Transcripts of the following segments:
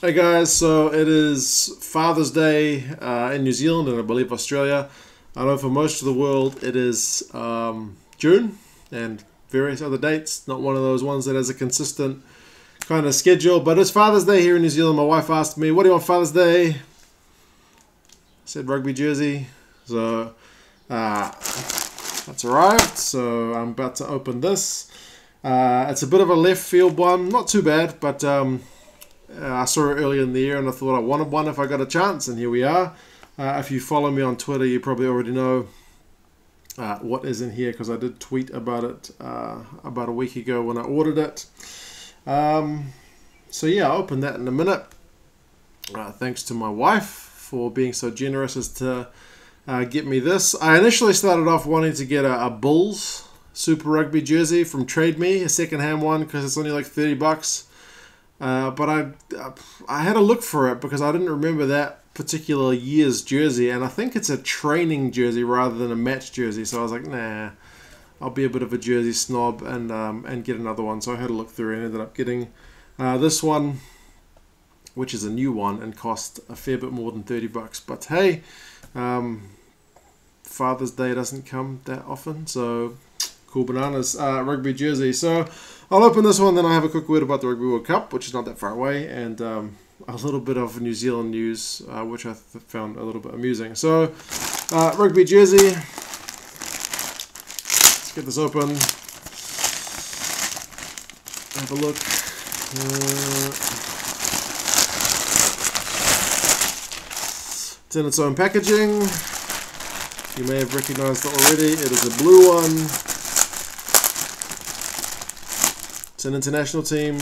Hey guys, so it is Father's Day in New Zealand and I believe Australia. I know for most of the world it is June and various other dates. Not one of those ones that has a consistent kind of schedule, but it's Father's Day here in New Zealand. My wife asked me, what do you want Father's Day? I said rugby jersey. So that's arrived. So I'm about to open this. It's a bit of a left field one, not too bad, but I saw it earlier in the year and I thought I wanted one if I got a chance, and here we are. If you follow me on Twitter, you probably already know what is in here because I did tweet about it about a week ago when I ordered it. So yeah, I'll open that in a minute. Thanks to my wife for being so generous as to get me this. I initially started off wanting to get a Bulls Super Rugby jersey from Trade Me, a second-hand one, because it's only like $30. But I had a look for it because I didn't remember that particular year's jersey, and I think it's a training jersey rather than a match jersey. So I was like, nah, I'll be a bit of a jersey snob and get another one. So I had a look through and ended up getting this one, which is a new one and cost a fair bit more than $30. But hey, Father's Day doesn't come that often, so cool bananas. Rugby jersey. So I'll open this one, then I'll have a quick word about the Rugby World Cup, which is not that far away, and a little bit of New Zealand news, which I found a little bit amusing. So, rugby jersey. Let's get this open. Have a look. It's in its own packaging. You may have recognized it already. It is a blue one. It's an international team.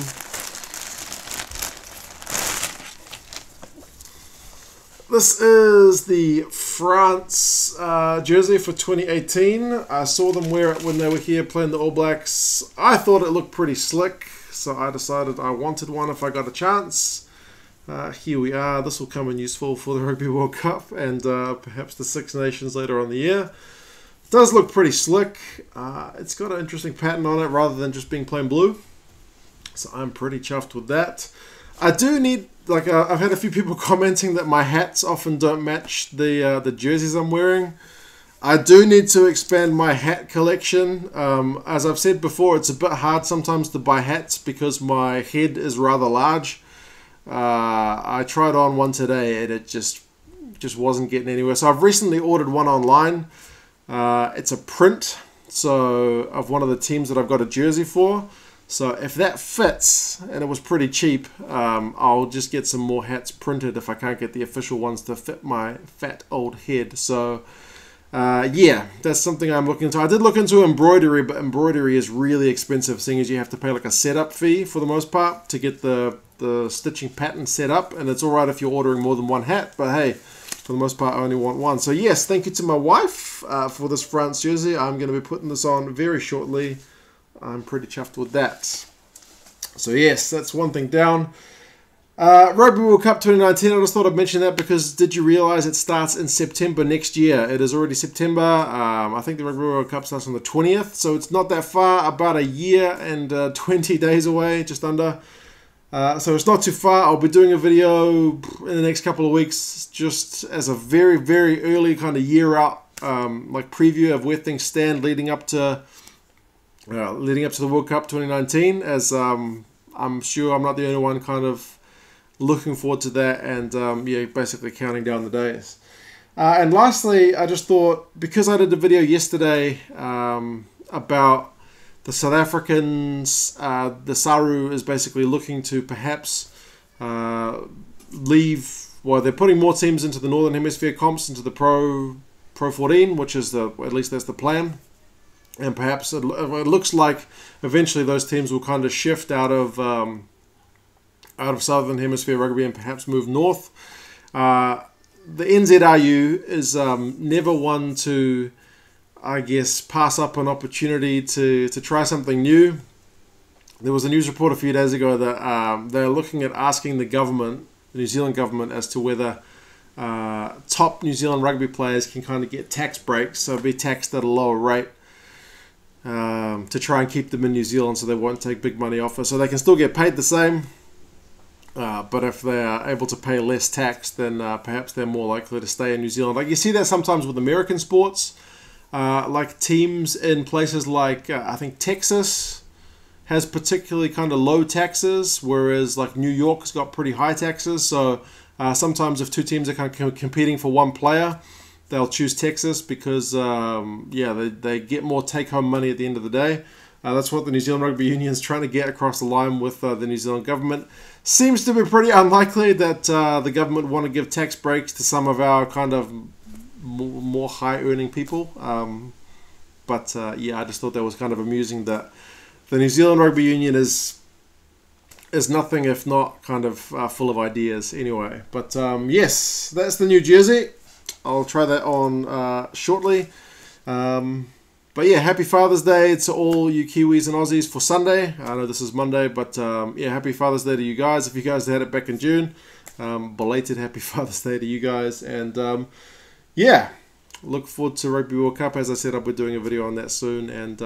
This is the France jersey for 2018. I saw them wear it when they were here playing the All Blacks. I thought it looked pretty slick, so I decided I wanted one if I got a chance. Here we are. This will come in useful for the Rugby World Cup and perhaps the Six Nations later on in the year. It does look pretty slick. It's got an interesting pattern on it rather than just being plain blue. So I'm pretty chuffed with that. I do need, like, I've had a few people commenting that my hats often don't match the jerseys I'm wearing. I do need to expand my hat collection. As I've said before, it's a bit hard sometimes to buy hats because my head is rather large. I tried on one today and it just wasn't getting anywhere. So I've recently ordered one online. It's a print of one of the teams that I've got a jersey for. So if that fits, and it was pretty cheap, I'll just get some more hats printed if I can't get the official ones to fit my fat old head. So yeah, that's something I'm looking into. I did look into embroidery, but embroidery is really expensive, seeing as you have to pay like a setup fee for the most part to get the stitching pattern set up. And it's alright if you're ordering more than one hat, but hey, for the most part I only want one. So yes, thank you to my wife for this France jersey. I'm going to be putting this on very shortly. I'm pretty chuffed with that. So yes, that's one thing down. Rugby World Cup 2019, I just thought I'd mention that because did you realise it starts in September next year? It is already September. I think the Rugby World Cup starts on the 20th, so it's not that far, about a year and 20 days away, just under. So it's not too far. I'll be doing a video in the next couple of weeks just as a very, very early kind of year out like preview of where things stand leading up to the World Cup 2019, as I'm sure I'm not the only one kind of looking forward to that and yeah, basically counting down the days. And lastly, I just thought, because I did the video yesterday about the South Africans, the Saru is basically looking to perhaps leave, well, they're putting more teams into the Northern Hemisphere comps, into the Pro 14, which is at least that's the plan. And perhaps it looks like eventually those teams will kind of shift out of Southern Hemisphere rugby and perhaps move north. The NZRU is never one to, I guess, pass up an opportunity to try something new. There was a news report a few days ago that they're looking at asking the government, the New Zealand government, as to whether top New Zealand rugby players can kind of get tax breaks, so be taxed at a lower rate. To try and keep them in New Zealand so they won't take big money off us. So they can still get paid the same, But if they are able to pay less tax, then perhaps they're more likely to stay in New Zealand. Like you see that sometimes with American sports, like teams in places like I think Texas has particularly kind of low taxes, whereas like New York's got pretty high taxes. So sometimes if two teams are kind of competing for one player, they'll choose Texas because they get more take-home money at the end of the day. That's what the New Zealand Rugby Union is trying to get across the line with the New Zealand government. Seems to be pretty unlikely that the government want to give tax breaks to some of our kind of more high-earning people. I just thought that was kind of amusing that the New Zealand Rugby Union is nothing if not kind of full of ideas anyway. But yes, that's the new jersey. I'll try that on shortly. But yeah, happy Father's Day to all you Kiwis and Aussies for Sunday. I know this is Monday, but happy Father's Day to you guys. If you guys had it back in June, belated happy Father's Day to you guys. And look forward to Rugby World Cup. As I said, I'll be doing a video on that soon. And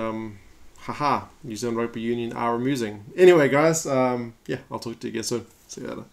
New Zealand Rugby Union are amusing. Anyway, guys, I'll talk to you again soon. See you later.